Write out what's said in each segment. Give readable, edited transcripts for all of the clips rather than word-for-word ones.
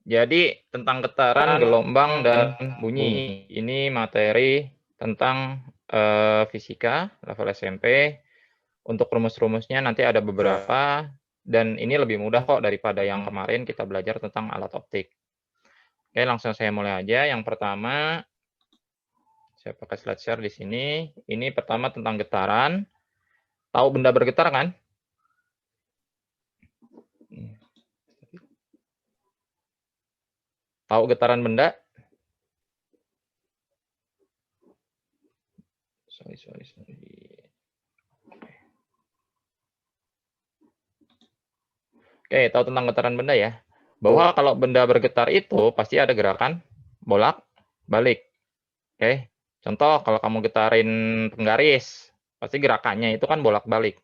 Jadi tentang getaran, gelombang, dan bunyi. Ini materi tentang fisika level SMP. Untuk rumus-rumusnya nanti ada beberapa, dan ini lebih mudah kok daripada yang kemarin kita belajar tentang alat optik. Oke, langsung saya mulai aja. Yang pertama, saya pakai slide share di sini. Ini pertama tentang getaran. Tahu benda bergetar kan? Tahu getaran benda? Sorry. Oke, tahu tentang getaran benda ya? Bahwa kalau benda bergetar itu pasti ada gerakan bolak-balik. Oke, contoh kalau kamu getarin penggaris, pasti gerakannya itu kan bolak-balik.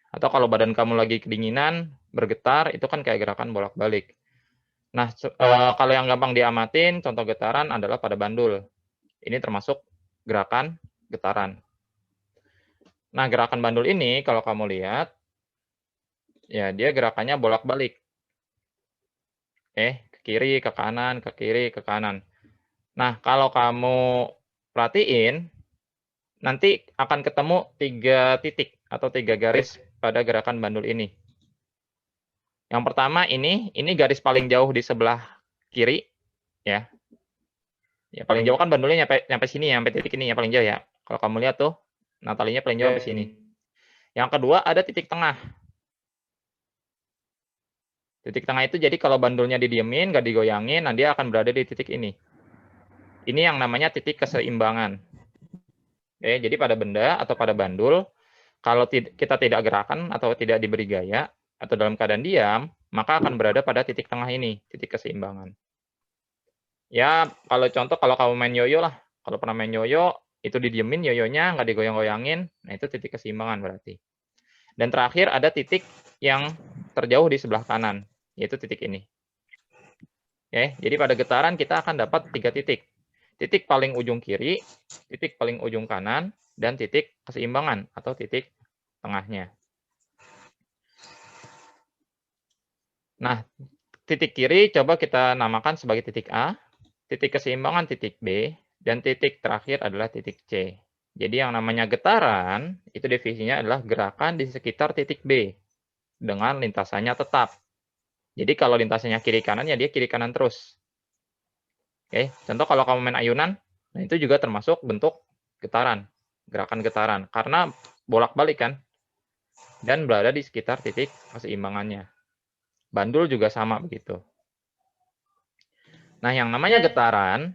Atau kalau badan kamu lagi kedinginan, bergetar, itu kan kayak gerakan bolak-balik. Nah, kalau yang gampang diamatin, contoh getaran adalah pada bandul. Ini termasuk gerakan getaran. Nah, gerakan bandul ini kalau kamu lihat, ya dia gerakannya bolak-balik. Ke kiri, ke kanan, ke kiri, ke kanan. Nah, kalau kamu perhatiin, nanti akan ketemu 3 titik atau 3 garis pada gerakan bandul ini. Yang pertama ini garis paling jauh di sebelah kiri, ya. Ya paling jauh kan bandulnya nyampe sini, nyampe titik ini ya paling jauh ya. Kalau kamu lihat tuh, talinya paling jauh sampai sini. Yang kedua ada titik tengah. Titik tengah itu jadi kalau bandulnya didiemin, nggak digoyangin, nah dia akan berada di titik ini. Ini yang namanya titik keseimbangan. Jadi pada benda atau pada bandul, kalau kita tidak gerakan atau tidak diberi gaya, atau dalam keadaan diam, maka akan berada pada titik tengah ini, titik keseimbangan. Ya, kalau contoh kalau kamu main yoyo lah. Kalau pernah main yoyo, itu didiemin yoyonya, nggak digoyang-goyangin, nah itu titik keseimbangan berarti. Dan terakhir ada titik yang terjauh di sebelah kanan, yaitu titik ini. Jadi pada getaran kita akan dapat 3 titik. Titik paling ujung kiri, titik paling ujung kanan, dan titik keseimbangan atau titik tengahnya. Nah, titik kiri coba kita namakan sebagai titik A, titik keseimbangan titik B, dan titik terakhir adalah titik C. Jadi yang namanya getaran, itu definisinya adalah gerakan di sekitar titik B, dengan lintasannya tetap. Jadi kalau lintasannya kiri kanan, ya dia kiri kanan terus. Contoh kalau kamu main ayunan, nah itu juga termasuk bentuk getaran, gerakan getaran. Karena bolak-balik kan, dan berada di sekitar titik keseimbangannya. Bandul juga sama begitu. Nah, yang namanya getaran,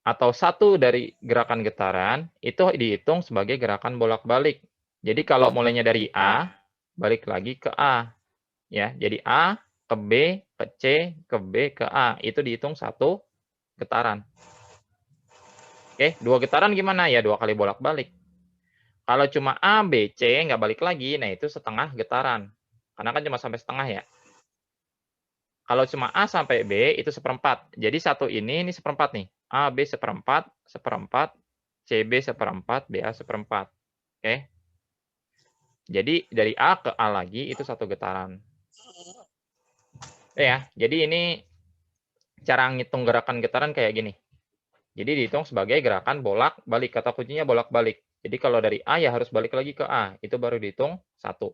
atau satu dari gerakan getaran, itu dihitung sebagai gerakan bolak-balik. Jadi kalau mulainya dari A, balik lagi ke A. Ya, jadi A ke B, ke C, ke B, ke A. Itu dihitung satu getaran. Dua getaran gimana? Ya, 2 kali bolak-balik. Kalau cuma A, B, C, nggak balik lagi, nah itu setengah getaran. Karena kan cuma sampai setengah ya. Kalau cuma A sampai B, itu seperempat. Jadi satu ini seperempat nih. A, B seperempat, seperempat, C, B seperempat, B, A seperempat. Jadi dari A ke A lagi, itu satu getaran. Jadi ini cara ngitung gerakan getaran kayak gini. Jadi dihitung sebagai gerakan bolak-balik. Kata kuncinya bolak-balik. Jadi kalau dari A ya harus balik lagi ke A. Itu baru dihitung 1.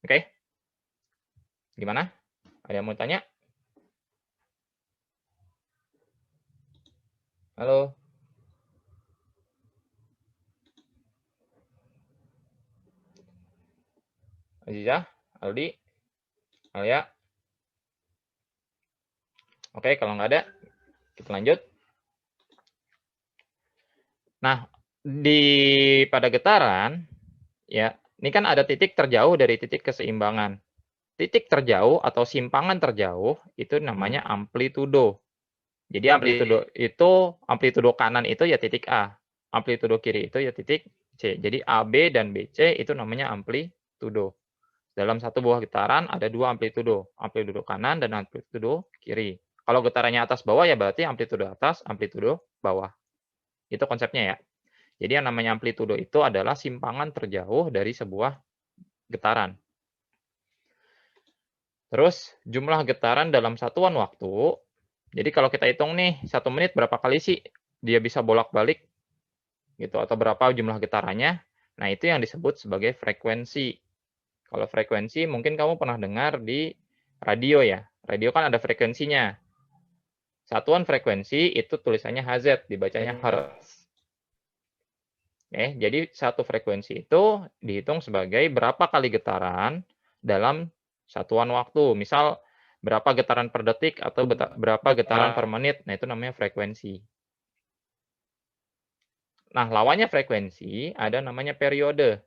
Oke? Gimana? Ada yang mau tanya? Halo? Aziza? Aldi? Alia? Oke, kalau nggak ada, kita lanjut. Nah, pada getaran, ya, ini kan ada titik terjauh dari titik keseimbangan. Titik terjauh atau simpangan terjauh itu namanya amplitudo. Jadi amplitudo kanan itu ya titik A, amplitudo kiri itu ya titik C. Jadi AB dan BC itu namanya amplitudo. Dalam satu buah getaran ada 2 amplitudo, amplitudo kanan dan amplitudo kiri. Kalau getarannya atas bawah ya berarti amplitudo atas, amplitudo bawah. Itu konsepnya ya. Jadi yang namanya amplitudo itu adalah simpangan terjauh dari sebuah getaran. Terus jumlah getaran dalam satuan waktu. Jadi kalau kita hitung nih, 1 menit berapa kali sih dia bisa bolak-balik gitu atau berapa jumlah getarannya. Nah, itu yang disebut sebagai frekuensi. Kalau frekuensi mungkin kamu pernah dengar di radio ya. Radio kan ada frekuensinya. Satuan frekuensi itu tulisannya Hz, dibacanya Hertz. Oke, jadi satu frekuensi itu dihitung sebagai berapa kali getaran dalam satuan waktu. Misal berapa getaran per detik atau berapa getaran per menit. Nah, itu namanya frekuensi. Nah, lawannya frekuensi ada namanya periode.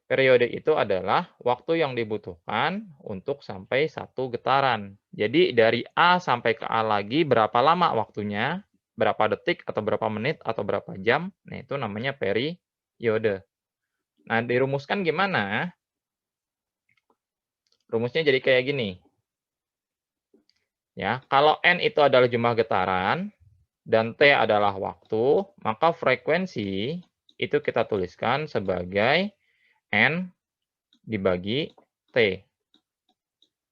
Periode itu adalah waktu yang dibutuhkan untuk sampai satu getaran. Jadi dari A sampai ke A lagi berapa lama waktunya, berapa detik atau berapa menit atau berapa jam, nah itu namanya periode. Nah, dirumuskan gimana? Rumusnya jadi kayak gini. Ya, kalau N itu adalah jumlah getaran dan T adalah waktu, maka frekuensi itu kita tuliskan sebagai N dibagi T.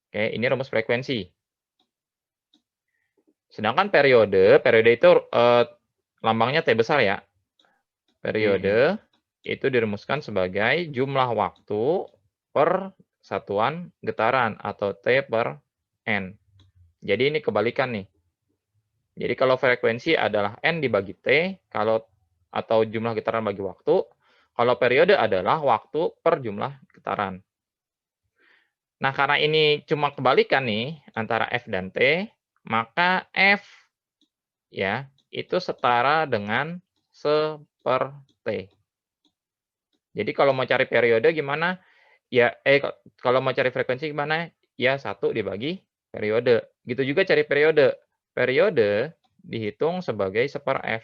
Oke, ini rumus frekuensi. Sedangkan periode itu lambangnya T besar ya. Periode itu dirumuskan sebagai jumlah waktu per satuan getaran atau T per N. Jadi ini kebalikan nih. Jadi kalau frekuensi adalah N dibagi T, atau jumlah getaran bagi waktu, kalau periode adalah waktu per jumlah getaran. Nah, karena ini cuma kebalikan nih antara F dan T, maka F ya itu setara dengan 1/T. Jadi kalau mau cari periode gimana? Ya, kalau mau cari frekuensi gimana? Ya 1 dibagi periode. Gitu juga cari periode. Periode dihitung sebagai 1/F.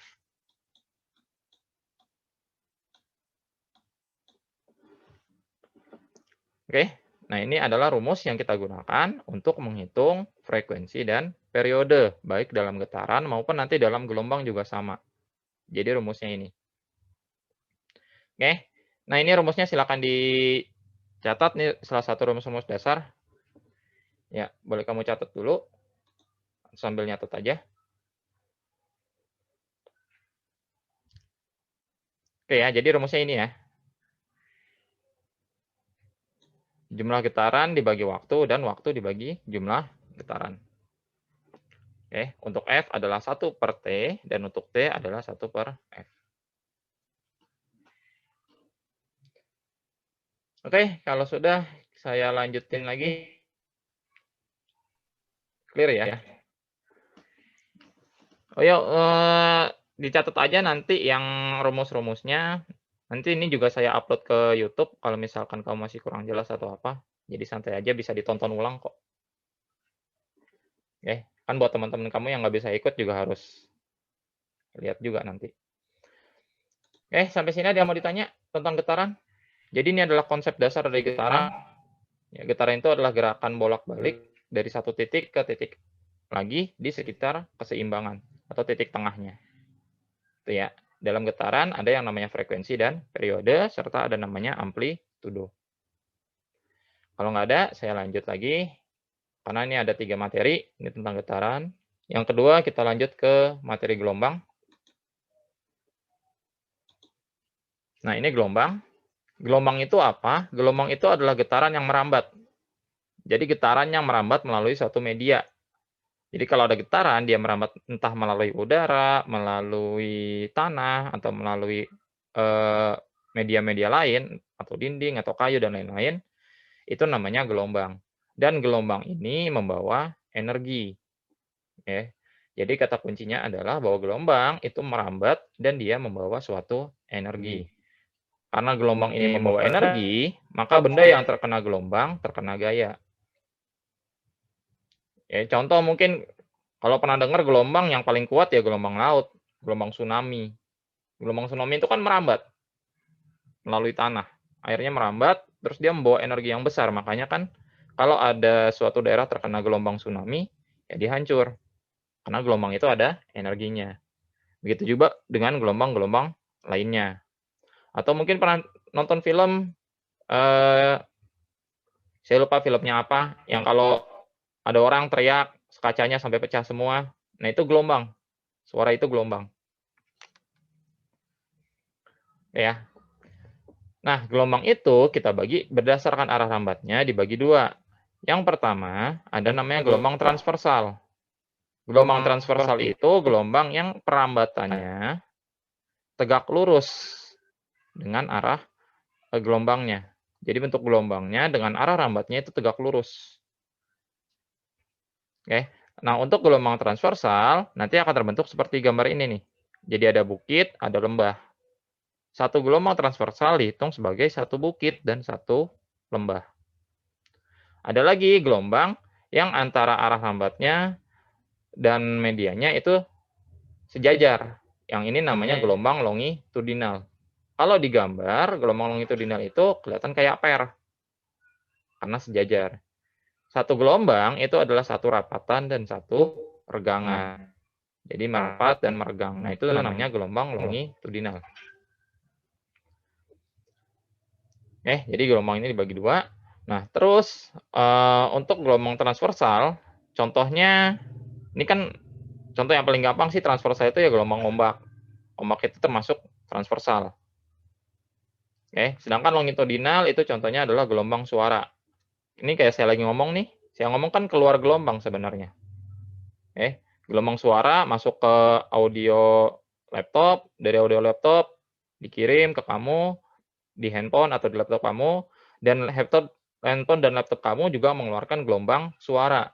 Oke, nah ini adalah rumus yang kita gunakan untuk menghitung frekuensi dan periode, baik dalam getaran maupun nanti dalam gelombang juga sama. Jadi rumusnya ini. Oke, nah ini rumusnya silakan dicatat nih, salah satu rumus-rumus dasar. Ya, boleh kamu catat dulu, sambil nyatet aja. Oke ya, jadi rumusnya ini ya. Jumlah getaran dibagi waktu dan waktu dibagi jumlah getaran. Oke, untuk F adalah 1/T dan untuk T adalah 1/F. Oke, kalau sudah saya lanjutin lagi. Clear ya? Oh ya, dicatat aja nanti yang rumus-rumusnya. Nanti ini juga saya upload ke YouTube kalau misalkan kamu masih kurang jelas atau apa. Jadi santai aja, bisa ditonton ulang kok. Oke, kan buat teman-teman kamu yang nggak bisa ikut juga harus lihat juga nanti. Oke, sampai sini ada yang mau ditanya tentang getaran? Jadi ini adalah konsep dasar dari getaran. Ya, getaran itu adalah gerakan bolak-balik dari satu titik ke titik lagi di sekitar keseimbangan atau titik tengahnya. Itu ya. Dalam getaran ada yang namanya frekuensi dan periode, serta ada namanya amplitudo. Kalau nggak ada, saya lanjut lagi. Karena ini ada 3 materi, ini tentang getaran. Yang kedua, kita lanjut ke materi gelombang. Nah, ini gelombang. Gelombang itu apa? Gelombang itu adalah getaran yang merambat. Jadi getaran yang merambat melalui suatu media. Jadi kalau ada getaran, dia merambat entah melalui udara, melalui tanah, atau melalui media-media lain, atau dinding, atau kayu, dan lain-lain, itu namanya gelombang. Dan gelombang ini membawa energi. Ya. Jadi kata kuncinya adalah bahwa gelombang itu merambat dan dia membawa suatu energi. Karena gelombang ini membawa energi, maka benda yang terkena gelombang terkena gaya. Ya, contoh mungkin kalau pernah dengar gelombang yang paling kuat ya gelombang laut, gelombang tsunami. Gelombang tsunami itu kan merambat melalui tanah. Airnya merambat, terus dia membawa energi yang besar. Makanya kan kalau ada suatu daerah terkena gelombang tsunami, ya dia hancur. Karena gelombang itu ada energinya. Begitu juga dengan gelombang-gelombang lainnya. Atau mungkin pernah nonton film Saya lupa filmnya apa, yang kalau ada orang teriak, kacanya sampai pecah semua. Nah, itu gelombang. Suara itu gelombang. Ya. Nah, gelombang itu kita bagi berdasarkan arah rambatnya dibagi dua. Yang pertama, ada namanya gelombang transversal. Gelombang transversal itu gelombang yang perambatannya tegak lurus dengan arah gelombangnya. Jadi bentuk gelombangnya dengan arah rambatnya itu tegak lurus. Oke. Nah, untuk gelombang transversal nanti akan terbentuk seperti gambar ini nih. Jadi ada bukit, ada lembah. Satu gelombang transversal dihitung sebagai satu bukit dan satu lembah. Ada lagi gelombang yang antara arah rambatnya dan medianya itu sejajar. Yang ini namanya gelombang longitudinal. Kalau digambar, gelombang longitudinal itu kelihatan kayak per, karena sejajar. Satu gelombang itu adalah satu rapatan dan satu regangan. Jadi merapat dan meregang. Nah, itu namanya gelombang longitudinal. Jadi gelombang ini dibagi dua. Nah, terus untuk gelombang transversal, contohnya, ini kan contoh yang paling gampang sih transversal itu ya gelombang ombak. Ombak itu termasuk transversal. Sedangkan longitudinal itu contohnya adalah gelombang suara. Ini kayak saya lagi ngomong nih, saya ngomong kan keluar gelombang sebenarnya. Gelombang suara masuk ke audio laptop, dari audio laptop dikirim ke kamu di handphone atau di laptop kamu, dan handphone dan laptop kamu juga mengeluarkan gelombang suara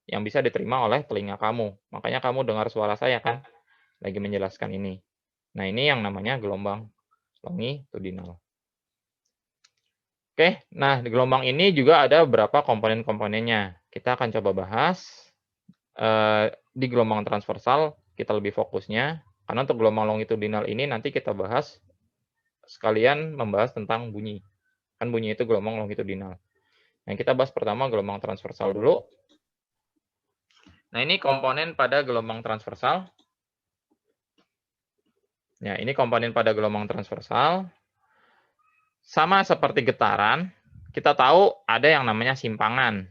yang bisa diterima oleh telinga kamu. Makanya kamu dengar suara saya kan lagi menjelaskan ini. Nah, ini yang namanya gelombang longitudinal. Nah di gelombang ini juga ada beberapa komponen-komponennya. Kita akan coba bahas di gelombang transversal, kita lebih fokusnya, karena untuk gelombang longitudinal ini nanti kita bahas sekalian membahas tentang bunyi. Kan bunyi itu gelombang longitudinal. Nah, kita bahas pertama gelombang transversal dulu. Nah, ini komponen pada gelombang transversal. Ya, ini komponen pada gelombang transversal. Sama seperti getaran, kita tahu ada yang namanya simpangan.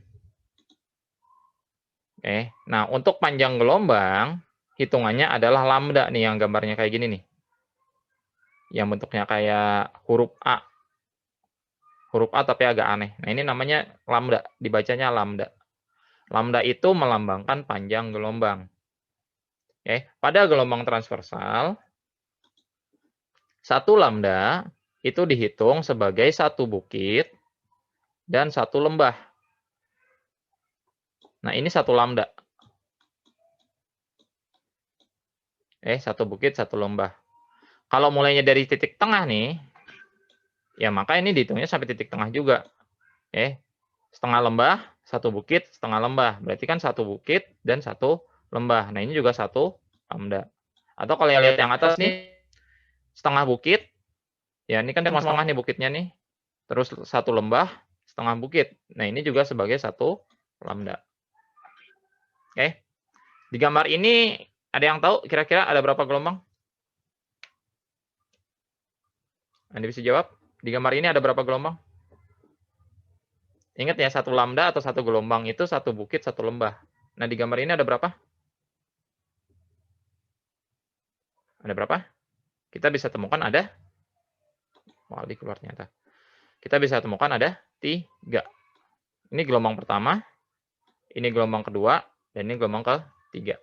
Nah untuk panjang gelombang, hitungannya adalah lambda nih, yang gambarnya kayak gini nih. Yang bentuknya kayak huruf A. Huruf A tapi agak aneh. Nah ini namanya lambda, dibacanya lambda. Lambda itu melambangkan panjang gelombang. Pada gelombang transversal, satu lambda itu dihitung sebagai satu bukit dan satu lembah. Nah ini satu lambda. Satu bukit, satu lembah. Kalau mulainya dari titik tengah nih, ya maka ini dihitungnya sampai titik tengah juga. Setengah lembah, satu bukit, setengah lembah. Berarti kan satu bukit dan satu lembah. Nah, ini juga satu lambda. Atau kalau yang lihat yang atas nih, setengah bukit, ya ini kan cuma setengah nih bukitnya nih. Terus satu lembah, setengah bukit. Nah, ini juga sebagai satu lambda. Di gambar ini, ada yang tahu kira-kira ada berapa gelombang? Anda bisa jawab? Di gambar ini ada berapa gelombang? Ingat ya, satu lambda atau satu gelombang itu satu bukit, satu lembah. Nah, di gambar ini ada berapa? Ada berapa? Kita bisa temukan ada, wali keluar ternyata. Kita bisa temukan ada 3. Ini gelombang pertama, ini gelombang kedua, dan ini gelombang ketiga.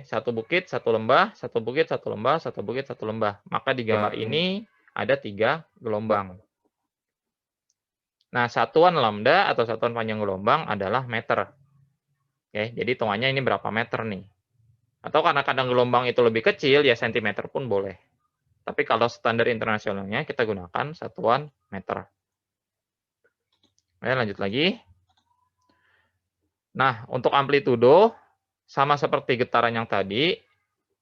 Satu bukit, satu lembah, satu bukit, satu lembah, satu bukit, satu lembah. Maka di gambar ini ada 3 gelombang. Nah, satuan lambda atau satuan panjang gelombang adalah meter. Jadi hitungannya ini berapa meter nih. Atau karena kadang gelombang itu lebih kecil, ya sentimeter pun boleh. Tapi kalau standar internasionalnya kita gunakan satuan meter. Lanjut lagi. Nah, untuk amplitudo, sama seperti getaran yang tadi,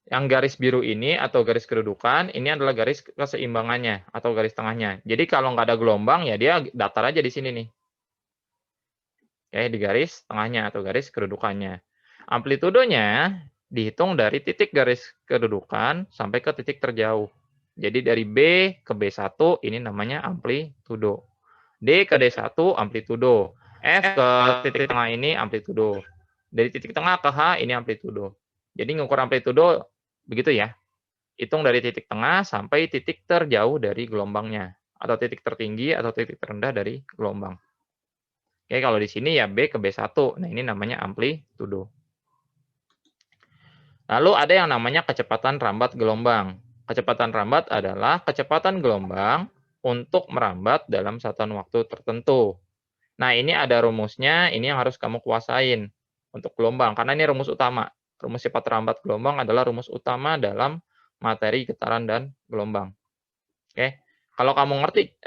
yang garis biru ini atau garis kedudukan, ini adalah garis keseimbangannya atau garis tengahnya. Jadi kalau nggak ada gelombang, ya dia datar aja di sini nih. Di garis tengahnya atau garis kedudukannya. Amplitudonya dihitung dari titik garis kedudukan sampai ke titik terjauh. Jadi dari B ke B1 ini namanya amplitudo. D ke D1 amplitudo. F ke titik tengah ini amplitudo. Dari titik tengah ke H ini amplitudo. Jadi ngukur amplitudo begitu ya. Hitung dari titik tengah sampai titik terjauh dari gelombangnya. Atau titik tertinggi atau titik terendah dari gelombang. Oke, kalau di sini ya B ke B1. Nah, ini namanya amplitudo. Lalu ada yang namanya kecepatan rambat gelombang. Kecepatan rambat adalah kecepatan gelombang untuk merambat dalam satuan waktu tertentu. Nah, ini ada rumusnya, ini yang harus kamu kuasain untuk gelombang, karena ini rumus utama. Rumus cepat rambat gelombang adalah rumus utama dalam materi getaran dan gelombang. Oke, kalau kamu ngerti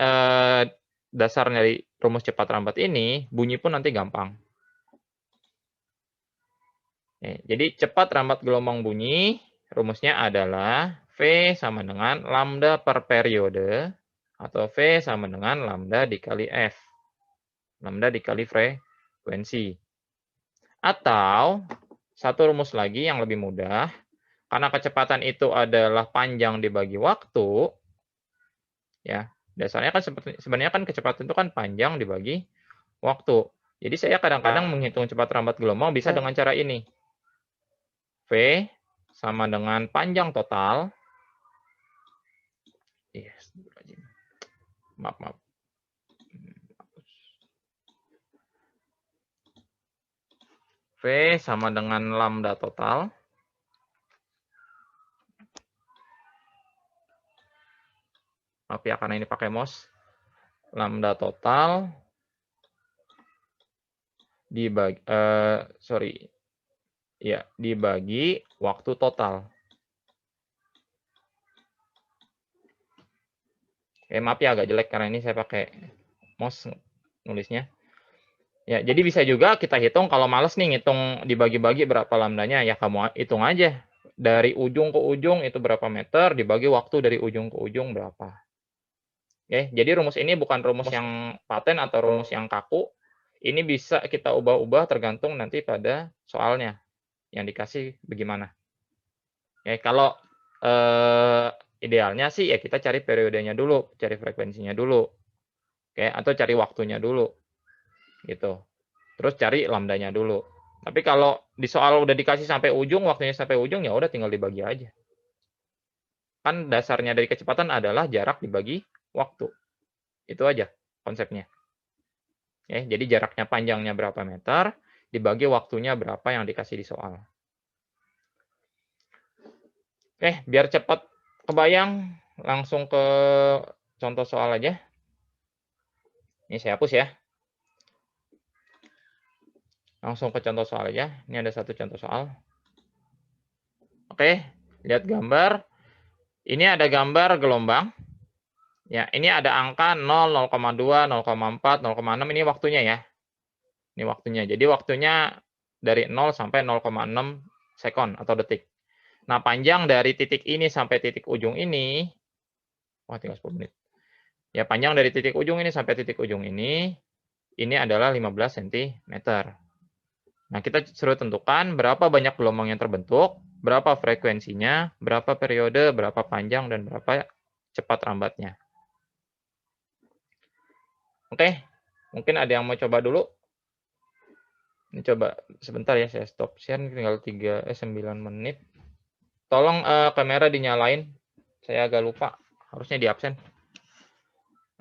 dasar dari rumus cepat rambat ini, bunyi pun nanti gampang. Jadi cepat rambat gelombang bunyi, rumusnya adalah V sama dengan lambda per periode, atau V sama dengan lambda dikali F. Lambda dikali frekuensi. Atau, satu rumus lagi yang lebih mudah, karena kecepatan itu adalah panjang dibagi waktu, ya dasarnya kan sebenarnya kan kecepatan itu kan panjang dibagi waktu. Jadi saya kadang-kadang menghitung cepat rambat gelombang bisa dengan cara ini. V sama dengan panjang total. Maaf. V sama dengan lambda total. Maaf ya, karena ini pakai mouse. Lambda total dibagi, dibagi waktu total. Maaf ya, agak jelek karena ini saya pakai mouse nulisnya. Ya, jadi bisa juga kita hitung kalau males nih ngitung dibagi-bagi berapa lambdanya, ya kamu hitung aja. Dari ujung ke ujung itu berapa meter, dibagi waktu dari ujung ke ujung berapa. Oke, jadi rumus ini bukan rumus yang paten atau rumus yang kaku. Ini bisa kita ubah-ubah tergantung nanti pada soalnya yang dikasih bagaimana. Oke, kalau idealnya sih ya kita cari periodenya dulu, cari frekuensinya dulu. Oke, atau cari waktunya dulu. Gitu. Terus cari lambdanya dulu. Tapi kalau di soal udah dikasih sampai ujung, waktunya sampai ujung, ya udah tinggal dibagi aja. Kan dasarnya dari kecepatan adalah jarak dibagi waktu. Itu aja konsepnya. Jadi jaraknya panjangnya berapa meter, dibagi waktunya berapa yang dikasih di soal. Biar cepat kebayang, langsung ke contoh soal aja. Ini saya hapus ya. Langsung ke contoh soal aja. Ini ada satu contoh soal. Oke, lihat gambar. Ini ada gambar gelombang. Ya, ini ada angka 0, 0,2, 0,4, 0,6. Ini waktunya ya. Ini waktunya. Jadi waktunya dari 0 sampai 0,6 sekon atau detik. Nah, panjang dari titik ini sampai titik ujung ini, tinggal 10 menit. Ya, panjang dari titik ujung ini sampai titik ujung ini adalah 15 cm. Nah, kita suruh tentukan berapa banyak gelombang yang terbentuk, berapa frekuensinya, berapa periode, berapa panjang, dan berapa cepat rambatnya. Oke, mungkin ada yang mau coba dulu. Ini coba sebentar ya, saya stop share, tinggal 9 menit. Tolong kamera dinyalain. Saya agak lupa. Harusnya di absen.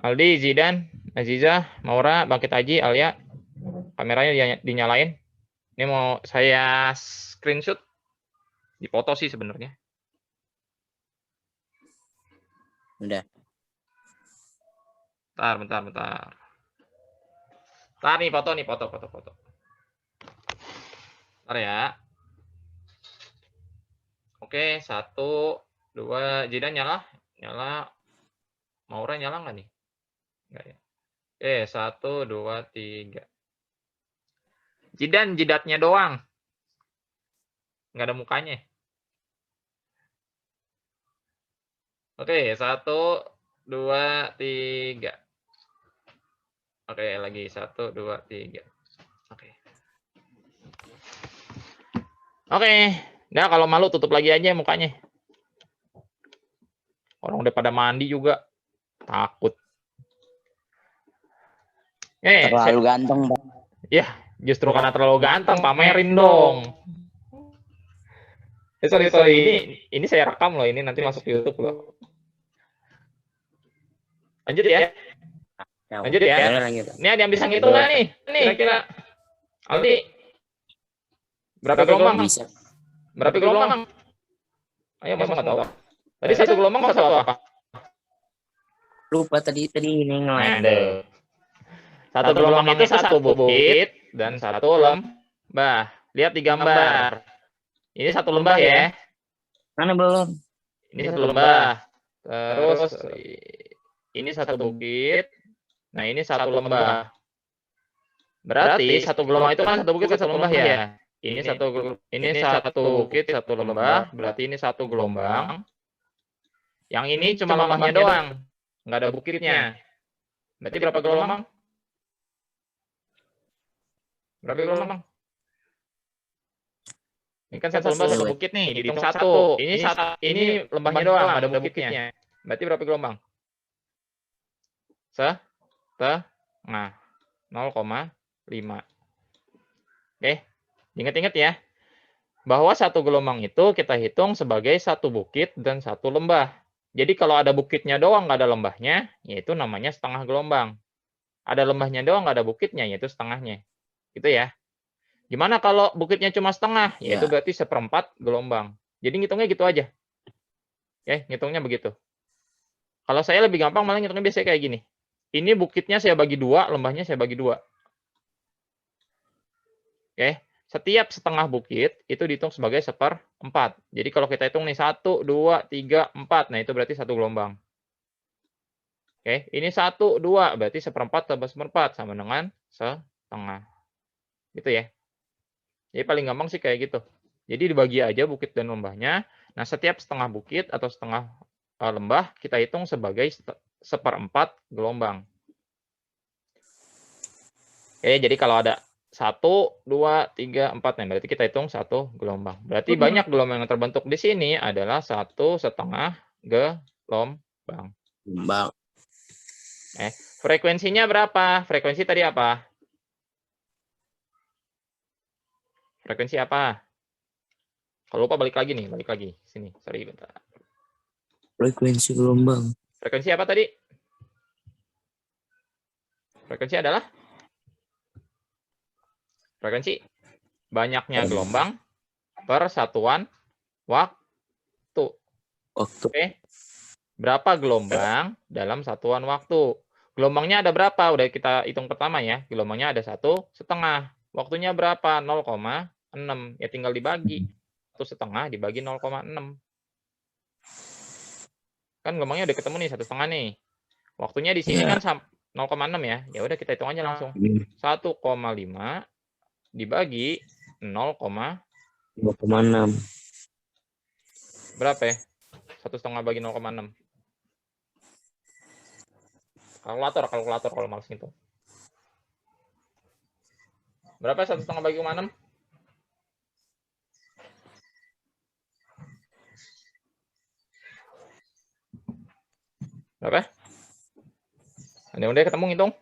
Aldi, Zidan, Aziza, Maura, Bangkit Haji, Alia. Kameranya dinyalain. Ini mau saya screenshot. Dipoto sih sebenarnya. Udah. Bentar. Bentar nih, foto. Bentar ya. Oke, 1, 2, Zidan nyala. Maura nyala nggak nih? Nggak ya. Oke, 1, 2, 3. Zidan, jidatnya doang. Nggak ada mukanya. Oke, 1, 2, 3. Oke, lagi 1, 2, 3. Oke. Nah, kalau malu tutup lagi aja mukanya. Orang udah pada mandi juga. Takut. Terlalu ganteng, Pak. Ya, justru karena terlalu ganteng, pamerin dong. Sorry. Ini saya rekam loh, ini nanti masuk YouTube loh. Lanjut ya. Lanjut ya. Ini ada yang bisa ngitung nggak nih? Kira-kira. Aldi. Berapa gelombang? Berapa gelombang? Ayo, Mas nggak tahu. Tadi satu gelombang satu apa? Lupa tadi ini nge-lag. Satu gelombang itu satu bukit dan satu lembah. Lihat di gambar. Ini satu lembah ya. Mana belum? Ini satu lembah. Terus ini satu bukit. Nah, ini satu lembah. Berarti satu gelombang itu kan satu bukit satu lembah ya. Ini satu bukit satu lembah, berarti ini satu gelombang. Yang ini cuma lembahnya doang, nggak ada bukitnya. Berarti berapa gelombang? Berapa gelombang? Ini kan satu lembah satu bukit nih, dihitung satu. Ini lembahnya doang, nggak ada bukitnya. Berarti berapa gelombang? Setengah 0,5. Oke, ingat-ingat ya, bahwa satu gelombang itu kita hitung sebagai satu bukit dan satu lembah. Jadi kalau ada bukitnya doang, nggak ada lembahnya, yaitu namanya setengah gelombang. Ada lembahnya doang, nggak ada bukitnya, yaitu setengahnya. Gitu ya. Gimana kalau bukitnya cuma setengah? Yaitu berarti seperempat gelombang. Jadi ngitungnya gitu aja. Ya, ngitungnya begitu. Kalau saya lebih gampang, malah ngitungnya biasanya kayak gini. Ini bukitnya saya bagi dua, lembahnya saya bagi dua. Oke. Setiap setengah bukit itu dihitung sebagai seperempat. Jadi kalau kita hitung nih 1, 2, 3, 4. Nah itu berarti satu gelombang. Oke, ini 1, 2. Berarti seperempat tambah seperempat sama dengan setengah. Gitu ya. Jadi paling gampang sih kayak gitu. Jadi dibagi aja bukit dan lembahnya. Nah setiap setengah bukit atau setengah lembah kita hitung sebagai seperempat gelombang. Oke, jadi kalau ada 1, 2, 3, 4. Nah, berarti kita hitung satu gelombang. Berarti banyak gelombang yang terbentuk di sini adalah 1,5 gelombang. Frekuensinya berapa? Frekuensi tadi apa? Frekuensi apa? Kalau lupa balik lagi nih, balik lagi. Sini, sorry bentar. Frekuensi gelombang. Frekuensi apa tadi? Frekuensi adalah? Frekuensi banyaknya gelombang per satuan waktu. Oke. Berapa gelombang dalam satuan waktu? Gelombangnya ada berapa? Udah kita hitung pertama ya. Gelombangnya ada 1,5. Waktunya berapa? 0,6. Ya tinggal dibagi. 1,5 dibagi 0,6. Kan gelombangnya udah ketemu nih 1,5 nih. Waktunya di sini kan 0,6 ya. Ya udah kita hitung aja langsung. 1,5 dibagi 0,6. Berapa ya? 1,5 bagi 0,6. Kalkulator kalau males ngitung. Berapa 1,5 bagi 0,6? Berapa? Udah ketemu ngitung?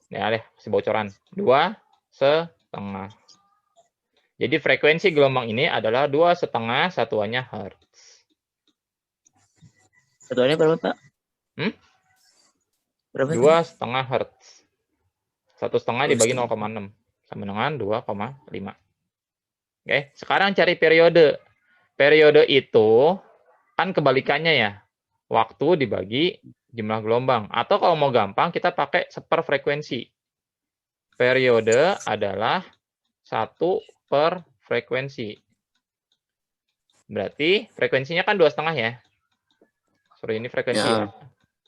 Ya deh, kasih bocoran. 2,5. Jadi frekuensi gelombang ini adalah 2,5 satuannya hertz. Satuannya berapa, Pak? Berapa? 2,5 hertz. 1,5 dibagi 0,6 sama dengan 2,5. Oke, sekarang cari periode. Periode itu kan kebalikannya ya. Waktu dibagi jumlah gelombang. Atau kalau mau gampang, kita pakai seper frekuensi. Periode adalah 1 per frekuensi. Berarti frekuensinya kan 2,5 ya. Sorry, ini frekuensi ya.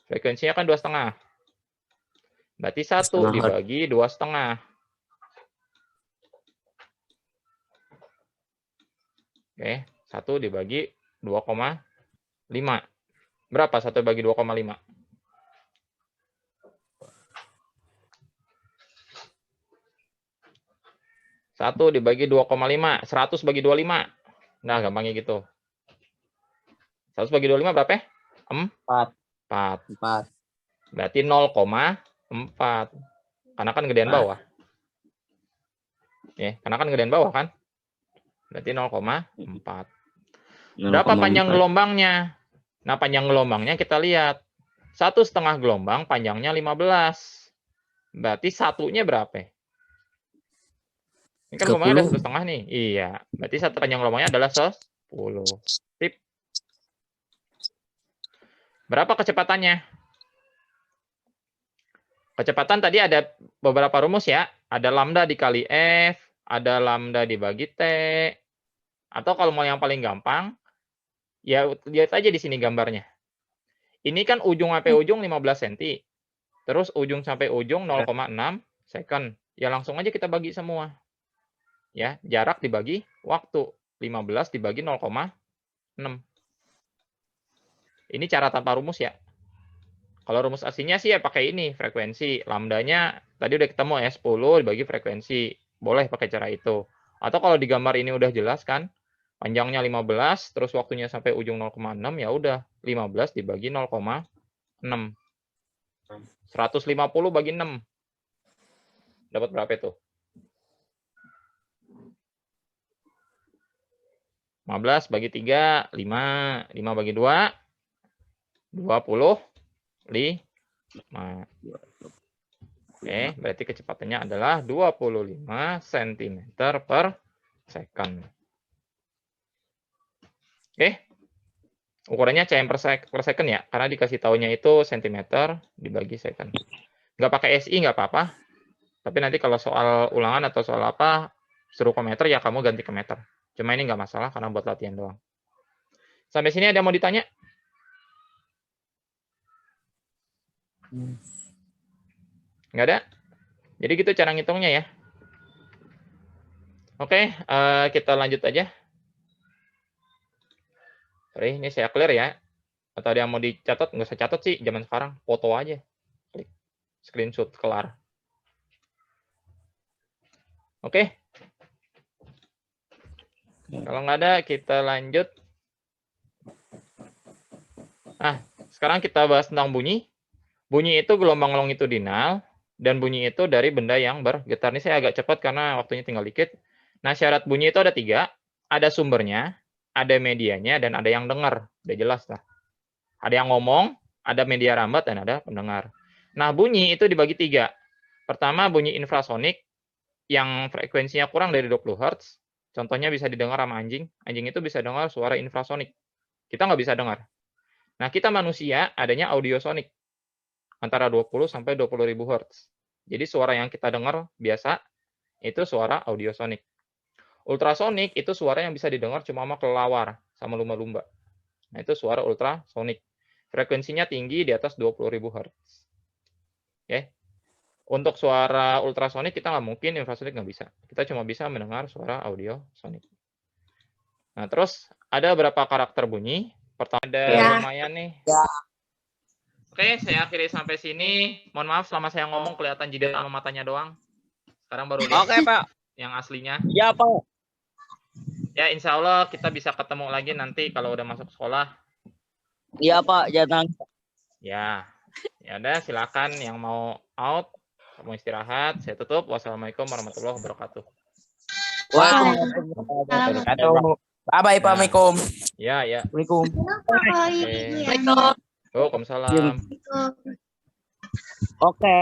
Frekuensinya kan 2,5. Berarti 1 dibagi 2,5. Oke, 1 dibagi 2,5. Berapa 1 bagi 2,5? 1 dibagi 2,5. 100 bagi 25. Nah, gampangnya gitu. 100 bagi 25 berapa ya? 4. Berarti 0,5 4. Karena kan gedean bawah. Ya, karena kan gedean bawah kan? Berarti 0,4. Berapa panjang gelombangnya? Nah, panjang gelombangnya kita lihat. 1,5 gelombang panjangnya 15. Berarti satunya berapa? Ini kan gelombangnya ada 1,5 nih. Iya. Berarti satu panjang gelombangnya adalah 10. Tip. Berapa kecepatannya? Kecepatan tadi ada beberapa rumus ya. Ada lambda dikali F, ada lambda dibagi T. Atau kalau mau yang paling gampang, ya lihat aja di sini gambarnya. Ini kan ujung sampai ujung 15 cm. Terus ujung sampai ujung 0,6 second. Ya langsung aja kita bagi semua. Ya, jarak dibagi waktu. 15 dibagi 0,6. Ini cara tanpa rumus ya. Kalau rumus aslinya sih ya pakai ini, frekuensi. Lambdanya tadi udah ketemu ya, 10 dibagi frekuensi. Boleh pakai cara itu. Atau kalau di gambar ini udah jelas kan, panjangnya 15, terus waktunya sampai ujung 0,6, ya udah 15 dibagi 0,6. 150 bagi 6. Dapat berapa itu? 15 bagi 3, 5. 5 bagi 2, 25. Oke, berarti kecepatannya adalah 25 cm per second. Oke. Ukurannya cm per second ya, karena dikasih taunya itu cm dibagi second. Nggak pakai SI nggak apa-apa. Tapi nanti kalau soal ulangan atau soal apa, suruh ke meter, ya kamu ganti ke meter. Cuma ini nggak masalah, karena buat latihan doang. Sampai sini ada yang mau ditanya? Nggak ada? Jadi gitu cara ngitungnya ya. Oke, kita lanjut aja. Sorry, ini saya clear ya. Atau ada yang mau dicatat? Nggak usah catat sih, zaman sekarang. Foto aja. Klik. Screenshot, kelar. Oke. Kalau nggak ada, kita lanjut. Nah, sekarang kita bahas tentang bunyi. Bunyi itu gelombang longitudinal, dan bunyi itu dari benda yang bergetar. Ini saya agak cepat karena waktunya tinggal dikit. Nah, syarat bunyi itu ada 3. Ada sumbernya, ada medianya, dan ada yang dengar. Udah jelas lah. Ada yang ngomong, ada media rambat, dan ada pendengar. Nah, bunyi itu dibagi 3. Pertama, bunyi infrasonik, yang frekuensinya kurang dari 20 Hz. Contohnya bisa didengar sama anjing. Anjing itu bisa dengar suara infrasonik. Kita nggak bisa dengar. Nah, kita manusia adanya audiosonik. Antara 20 sampai 20.000 Hz. Jadi suara yang kita dengar biasa, itu suara audiosonik. Ultrasonik itu suara yang bisa didengar cuma sama kelelawar, sama lumba-lumba. Nah, itu suara ultrasonik. Frekuensinya tinggi di atas 20.000 Hz. Oke. Untuk suara ultrasonik kita nggak mungkin, infrasonik nggak bisa. Kita cuma bisa mendengar suara audiosonik. Nah, terus ada berapa karakter bunyi? Pertama ada lumayan nih. Ya. Oke, saya akhiri sampai sini. Mohon maaf selama saya ngomong kelihatan jidat sama matanya doang. Sekarang baru lihat Pak. yang aslinya. Ya, Pak. Ya, insya Allah kita bisa ketemu lagi nanti kalau udah masuk sekolah. Iya Pak, jangan. Ya, ya udah silakan yang mau out, mau istirahat. Saya tutup. Wassalamualaikum warahmatullahi wabarakatuh. Waalaikumsalam warahmatullahi wabarakatuh. Bye-bye, Pak. Assalamualaikum. Ya, ya. Assalamualaikum. Waalaikumsalam. Oke.